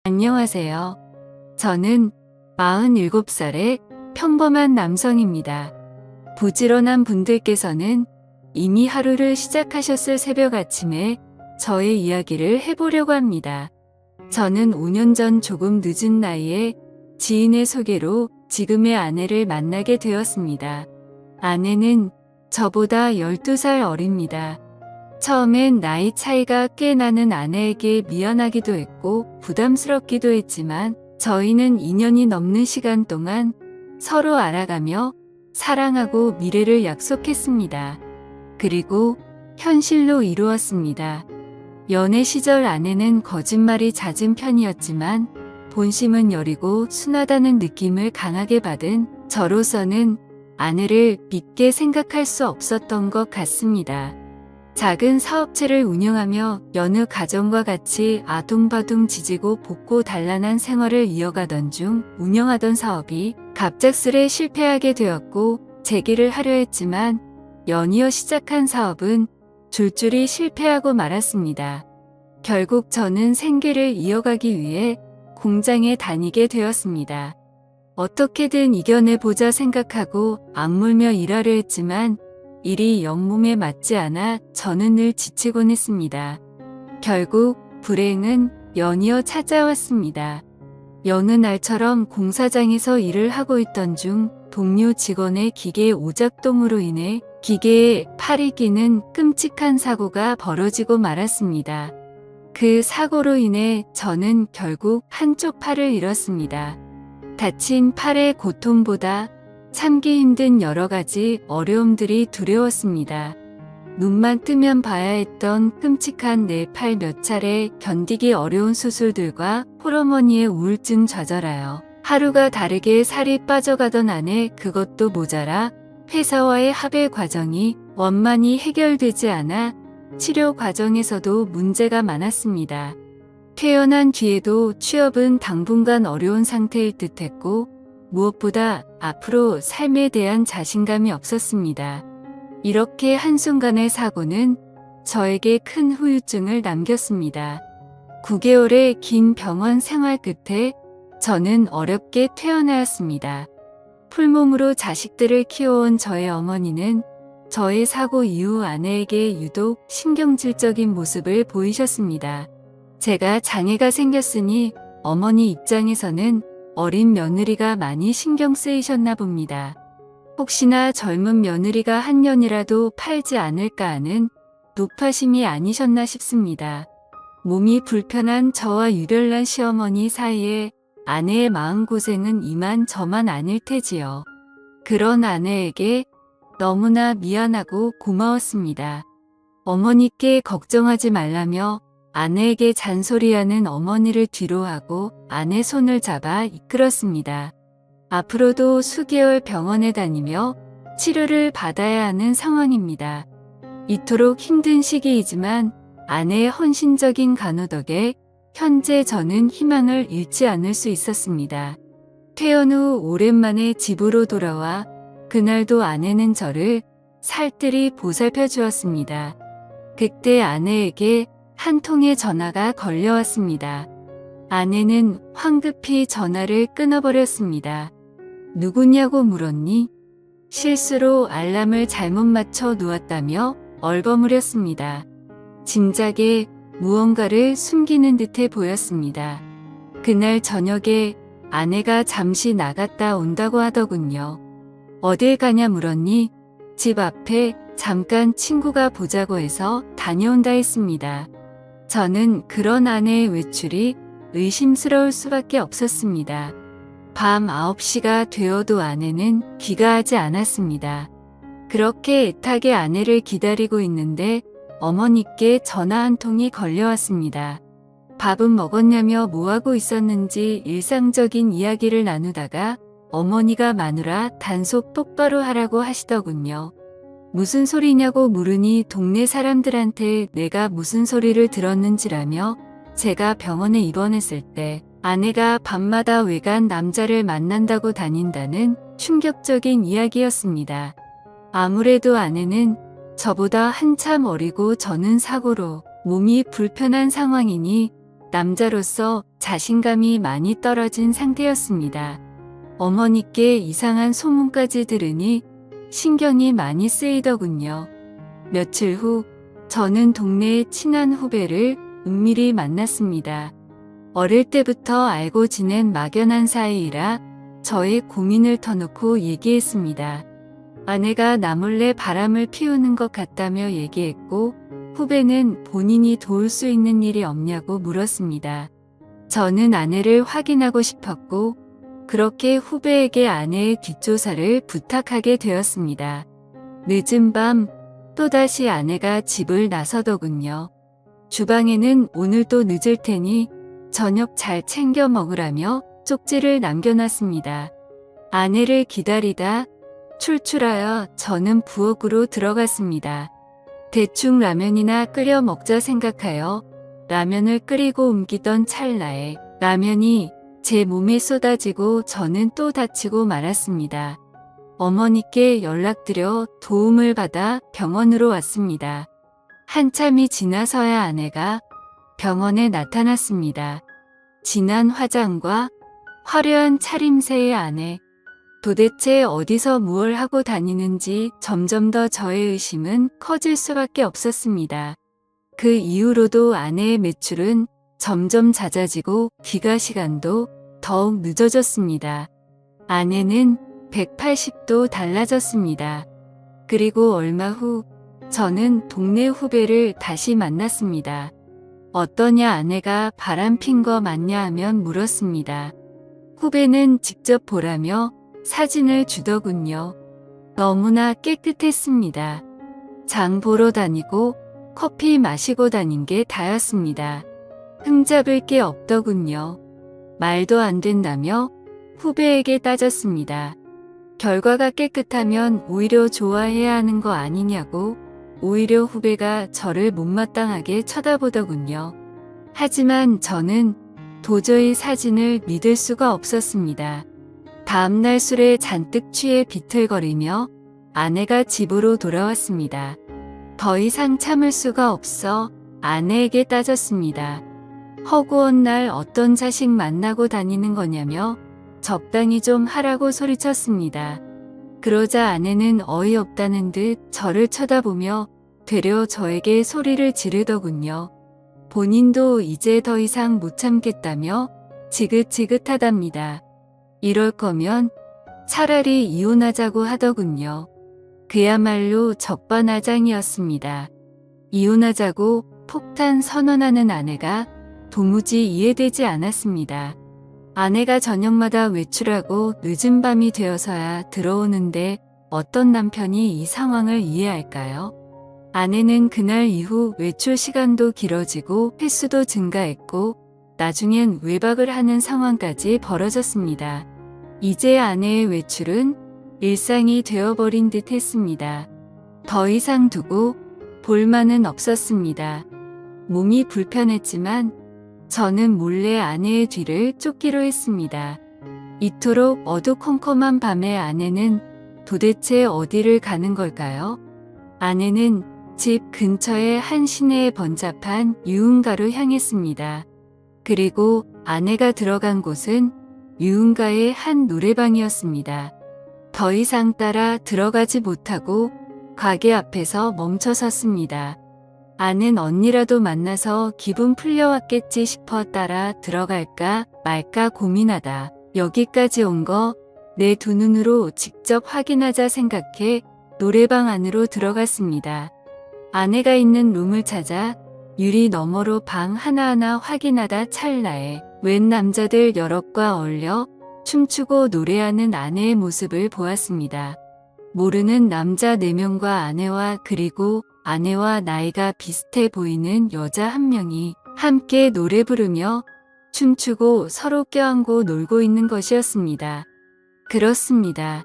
안녕하세요. 저는 47살의 평범한 남성입니다. 부지런한 분들께서는 이미 하루를 시작하셨을 새벽 아침에 저의 이야기를 해보려고 합니다. 저는 5년 전 조금 늦은 나이에 지인의 소개로 지금의 아내를 만나게 되었습니다. 아내는 저보다 12살 어립니다. 처음엔 나이 차이가 꽤 나는 아내에게 미안하기도 했고 부담스럽기도 했지만 저희는 2년이 넘는 시간 동안 서로 알아가며 사랑하고 미래를 약속했습니다. 그리고 현실로 이루었습니다. 연애 시절 아내는 거짓말이 잦은 편이었지만 본심은 여리고 순하다는 느낌을 강하게 받은 저로서는 아내를 믿게 생각할 수 없었던 것 같습니다. 작은 사업체를 운영하며 여느 가정과 같이 아둥바둥 지지고 볶고 단란한 생활을 이어가던 중 운영하던 사업이 갑작스레 실패하게 되었고 재기를 하려 했지만 연이어 시작한 사업은 줄줄이 실패하고 말았습니다. 결국 저는 생계를 이어가기 위해 공장에 다니게 되었습니다. 어떻게든 이겨내보자 생각하고 악물며 일하려 했지만 일이 영 몸에 맞지 않아 저는 늘 지치곤 했습니다. 결국 불행은 연이어 찾아왔습니다. 여느 날처럼 공사장에서 일을 하고 있던 중 동료 직원의 기계 오작동으로 인해 기계에 팔이 끼는 끔찍한 사고가 벌어지고 말았습니다. 그 사고로 인해 저는 결국 한쪽 팔을 잃었습니다. 다친 팔의 고통보다 참기 힘든 여러 가지 어려움들이 두려웠습니다. 눈만 뜨면 봐야 했던 끔찍한 내 팔 몇 차례 견디기 어려운 수술들과 홀어머니의 우울증 좌절하여 하루가 다르게 살이 빠져가던 아내 그것도 모자라 회사와의 합의 과정이 원만히 해결되지 않아 치료 과정에서도 문제가 많았습니다. 퇴원한 뒤에도 취업은 당분간 어려운 상태일 듯했고 무엇보다 앞으로 삶에 대한 자신감이 없었습니다. 이렇게 한순간의 사고는 저에게 큰 후유증을 남겼습니다. 9개월의 긴 병원 생활 끝에 저는 어렵게 퇴원하였습니다. 풀몸으로 자식들을 키워온 저의 어머니는 저의 사고 이후 아내에게 유독 신경질적인 모습을 보이셨습니다. 제가 장애가 생겼으니 어머니 입장에서는 어린 며느리가 많이 신경 쓰이셨나 봅니다. 혹시나 젊은 며느리가 한 년이라도 팔지 않을까 하는 노파심이 아니셨나 싶습니다. 몸이 불편한 저와 유별난 시어머니 사이에 아내의 마음고생은 이만저만 아닐 테지요. 그런 아내에게 너무나 미안하고 고마웠습니다. 어머니께 걱정하지 말라며 아내에게 잔소리하는 어머니를 뒤로하고 아내 손을 잡아 이끌었습니다. 앞으로도 수개월 병원에 다니며 치료를 받아야 하는 상황입니다. 이토록 힘든 시기이지만 아내의 헌신적인 간호 덕에 현재 저는 희망을 잃지 않을 수 있었습니다. 퇴원 후 오랜만에 집으로 돌아와 그날도 아내는 저를 살뜰히 보살펴 주었습니다. 그때 아내에게 한 통의 전화가 걸려왔습니다. 아내는 황급히 전화를 끊어버렸습니다. 누구냐고 물었니? 실수로 알람을 잘못 맞춰 놓았다며 얼버무렸습니다. 짐작에 무언가를 숨기는 듯해 보였습니다. 그날 저녁에 아내가 잠시 나갔다 온다고 하더군요. 어딜 가냐 물었니? 집 앞에 잠깐 친구가 보자고 해서 다녀온다 했습니다. 저는 그런 아내의 외출이 의심스러울 수밖에 없었습니다. 밤 9시가 되어도 아내는 귀가하지 않았습니다. 그렇게 애타게 아내를 기다리고 있는데 어머니께 전화 한 통이 걸려왔습니다. 밥은 먹었냐며 뭐하고 있었는지 일상적인 이야기를 나누다가 어머니가 마누라 단속 똑바로 하라고 하시더군요. 무슨 소리냐고 물으니 동네 사람들한테 내가 무슨 소리를 들었는지라며 제가 병원에 입원했을 때 아내가 밤마다 외간 남자를 만난다고 다닌다는 충격적인 이야기였습니다. 아무래도 아내는 저보다 한참 어리고 저는 사고로 몸이 불편한 상황이니 남자로서 자신감이 많이 떨어진 상태였습니다. 어머니께 이상한 소문까지 들으니 신경이 많이 쓰이더군요. 며칠 후 저는 동네의 친한 후배를 은밀히 만났습니다. 어릴 때부터 알고 지낸 막연한 사이이라 저의 고민을 터놓고 얘기했습니다. 아내가 나 몰래 바람을 피우는 것 같다며 얘기했고 후배는 본인이 도울 수 있는 일이 없냐고 물었습니다. 저는 아내를 확인하고 싶었고 그렇게 후배에게 아내의 뒷조사를 부탁하게 되었습니다. 늦은 밤 또다시 아내가 집을 나서더군요. 주방에는 오늘도 늦을 테니 저녁 잘 챙겨 먹으라며 쪽지를 남겨놨습니다. 아내를 기다리다 출출하여 저는 부엌으로 들어갔습니다. 대충 라면이나 끓여 먹자 생각하여 라면을 끓이고 옮기던 찰나에 라면이 제 몸에 쏟아지고 저는 또 다치고 말았습니다. 어머니께 연락드려 도움을 받아 병원으로 왔습니다. 한참이 지나서야 아내가 병원에 나타났습니다. 진한 화장과 화려한 차림새의 아내. 도대체 어디서 무얼 하고 다니는지 점점 더 저의 의심은 커질 수밖에 없었습니다. 그 이후로도 아내의 매출은 점점 잦아지고 귀가 시간도 더욱 늦어졌습니다. 아내는 180도 달라졌습니다. 그리고 얼마 후 저는 동네 후배를 다시 만났습니다. 어떠냐 아내가 바람핀 거 맞냐 하면 물었습니다. 후배는 직접 보라며 사진을 주더군요. 너무나 깨끗했습니다. 장 보러 다니고 커피 마시고 다닌 게 다였습니다. 흠잡을 게 없더군요. 말도 안 된다며 후배에게 따졌습니다. 결과가 깨끗하면 오히려 좋아해야 하는 거 아니냐고 오히려 후배가 저를 못마땅하게 쳐다보더군요. 하지만 저는 도저히 사진을 믿을 수가 없었습니다. 다음날 술에 잔뜩 취해 비틀거리며 아내가 집으로 돌아왔습니다. 더 이상 참을 수가 없어 아내에게 따졌습니다. 허구한 날 어떤 자식 만나고 다니는 거냐며 적당히 좀 하라고 소리쳤습니다. 그러자 아내는 어이없다는 듯 저를 쳐다보며 되려 저에게 소리를 지르더군요. 본인도 이제 더 이상 못 참겠다며 지긋지긋하답니다. 이럴 거면 차라리 이혼하자고 하더군요. 그야말로 적반하장이었습니다. 이혼하자고 폭탄 선언하는 아내가 도무지 이해되지 않았습니다. 아내가 저녁마다 외출하고 늦은 밤이 되어서야 들어오는데 어떤 남편이 이 상황을 이해할까요? 아내는 그날 이후 외출 시간도 길어지고 횟수도 증가했고 나중엔 외박을 하는 상황까지 벌어졌습니다. 이제 아내의 외출은 일상이 되어버린 듯 했습니다. 더 이상 두고 볼만은 없었습니다. 몸이 불편했지만 저는 몰래 아내의 뒤를 쫓기로 했습니다. 이토록 어두컴컴한 밤에 아내는 도대체 어디를 가는 걸까요? 아내는 집 근처의 한 시내에 번잡한 유흥가로 향했습니다. 그리고 아내가 들어간 곳은 유흥가의 한 노래방이었습니다. 더 이상 따라 들어가지 못하고 가게 앞에서 멈춰 섰습니다. 아는 언니라도 만나서 기분 풀려왔겠지 싶어 따라 들어갈까 말까 고민하다 여기까지 온 거 내 두 눈으로 직접 확인하자 생각해 노래방 안으로 들어갔습니다. 아내가 있는 룸을 찾아 유리 너머로 방 하나하나 확인하다 찰나에 웬 남자들 여럿과 어울려 춤추고 노래하는 아내의 모습을 보았습니다. 모르는 남자 4명과 아내와 그리고 아내와 나이가 비슷해 보이는 여자 1명이 함께 노래 부르며 춤추고 서로 껴안고 놀고 있는 것이었습니다. 그렇습니다.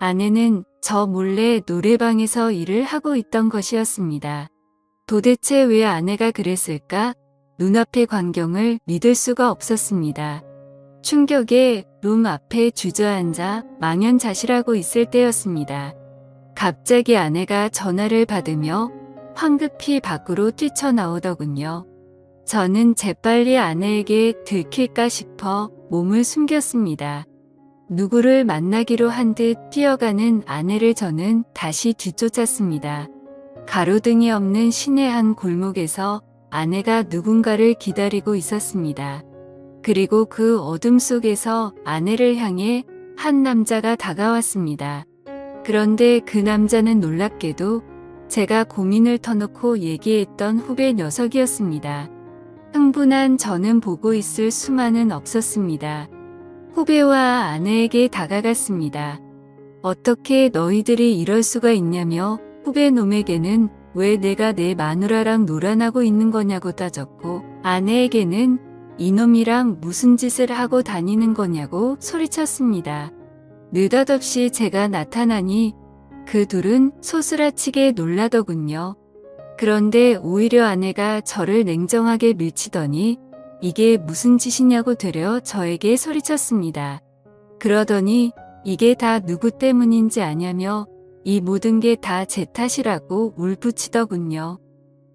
아내는 저 몰래 노래방에서 일을 하고 있던 것이었습니다. 도대체 왜 아내가 그랬을까? 눈앞의 광경을 믿을 수가 없었습니다. 충격에 룸 앞에 주저앉아 망연자실하고 있을 때였습니다. 갑자기 아내가 전화를 받으며 황급히 밖으로 뛰쳐나오더군요. 저는 재빨리 아내에게 들킬까 싶어 몸을 숨겼습니다. 누구를 만나기로 한 듯 뛰어가는 아내를 저는 다시 뒤쫓았습니다. 가로등이 없는 시내 한 골목에서 아내가 누군가를 기다리고 있었습니다. 그리고 그 어둠 속에서 아내를 향해 한 남자가 다가왔습니다. 그런데 그 남자는 놀랍게도 제가 고민을 터놓고 얘기했던 후배 녀석이었습니다. 흥분한 저는 보고 있을 수만은 없었습니다. 후배와 아내에게 다가갔습니다. 어떻게 너희들이 이럴 수가 있냐며 후배 놈에게는 왜 내가 내 마누라랑 놀아나고 있는 거냐고 따졌고, 아내에게는 이놈이랑 무슨 짓을 하고 다니는 거냐고 소리쳤습니다. 느닷없이 제가 나타나니 그 둘은 소스라치게 놀라더군요. 그런데 오히려 아내가 저를 냉정하게 밀치더니 이게 무슨 짓이냐고 되려 저에게 소리쳤습니다. 그러더니 이게 다 누구 때문인지 아냐며 이 모든 게 다 제 탓이라고 울부치더군요.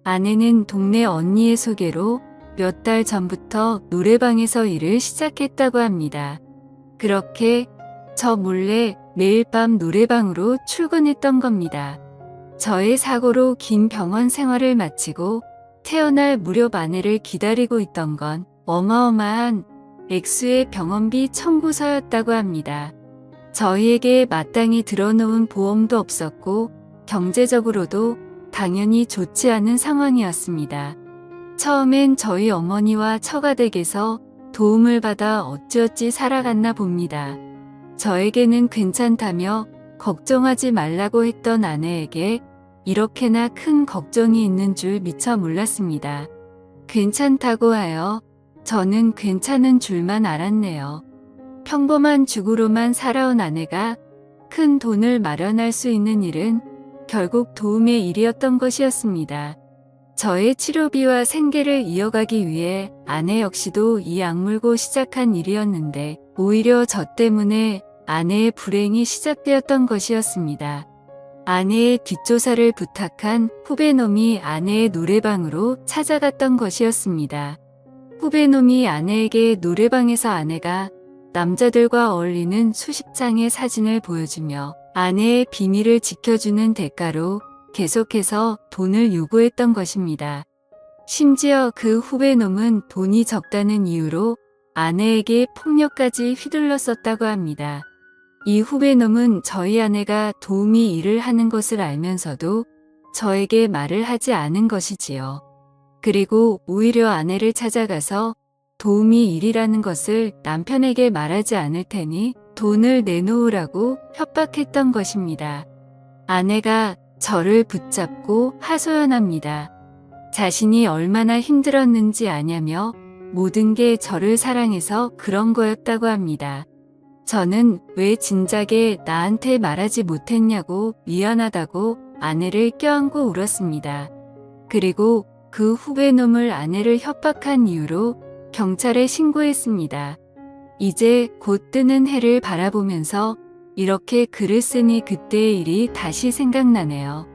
아내는 동네 언니의 소개로 몇 달 전부터 노래방에서 일을 시작했다고 합니다. 그렇게 저 몰래 매일 밤 노래방으로 출근했던 겁니다. 저의 사고로 긴 병원 생활을 마치고 태어날 무렵 아내를 기다리고 있던 건 어마어마한 액수의 병원비 청구서였다고 합니다. 저희에게 마땅히 들어놓은 보험도 없었고 경제적으로도 당연히 좋지 않은 상황이었습니다. 처음엔 저희 어머니와 처가 댁에서 도움을 받아 어찌어찌 살아갔나 봅니다. 저에게는 괜찮다며 걱정하지 말라고 했던 아내에게 이렇게나 큰 걱정이 있는 줄 미처 몰랐습니다. 괜찮다고 하여 저는 괜찮은 줄만 알았네요. 평범한 주부로만 살아온 아내가 큰 돈을 마련할 수 있는 일은 결국 도움의 일이었던 것이었습니다. 저의 치료비와 생계를 이어가기 위해 아내 역시도 이 악물고 시작한 일이었는데 오히려 저 때문에 아내의 불행이 시작되었던 것이었습니다. 아내의 뒷조사를 부탁한 후배놈이 아내의 노래방으로 찾아갔던 것이었습니다. 후배놈이 아내에게 노래방에서 아내가 남자들과 어울리는 수십 장의 사진을 보여주며 아내의 비밀을 지켜주는 대가로 계속해서 돈을 요구했던 것입니다. 심지어 그 후배놈은 돈이 적다는 이유로 아내에게 폭력까지 휘둘렀었다고 합니다. 이 후배놈은 저희 아내가 도우미 일을 하는 것을 알면서도 저에게 말을 하지 않은 것이지요. 그리고 오히려 아내를 찾아가서 도우미 일이라는 것을 남편에게 말하지 않을 테니 돈을 내놓으라고 협박했던 것입니다. 아내가 저를 붙잡고 하소연합니다. 자신이 얼마나 힘들었는지 아냐며 모든 게 저를 사랑해서 그런 거였다고 합니다. 저는 왜 진작에 나한테 말하지 못했냐고 미안하다고 아내를 껴안고 울었습니다. 그리고 그 후배놈을 아내를 협박한 이유로 경찰에 신고했습니다. 이제 곧 뜨는 해를 바라보면서 이렇게 글을 쓰니 그때의 일이 다시 생각나네요.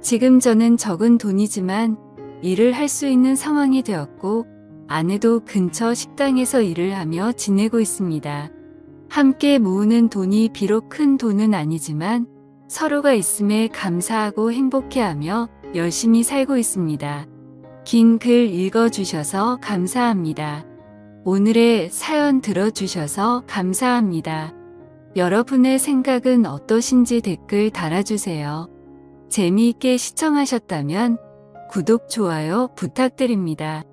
지금 저는 적은 돈이지만 일을 할 수 있는 상황이 되었고 아내도 근처 식당에서 일을 하며 지내고 있습니다. 함께 모으는 돈이 비록 큰 돈은 아니지만 서로가 있음에 감사하고 행복해하며 열심히 살고 있습니다. 긴 글 읽어주셔서 감사합니다. 오늘의 사연 들어주셔서 감사합니다. 여러분의 생각은 어떠신지 댓글 달아주세요. 재미있게 시청하셨다면 구독, 좋아요 부탁드립니다.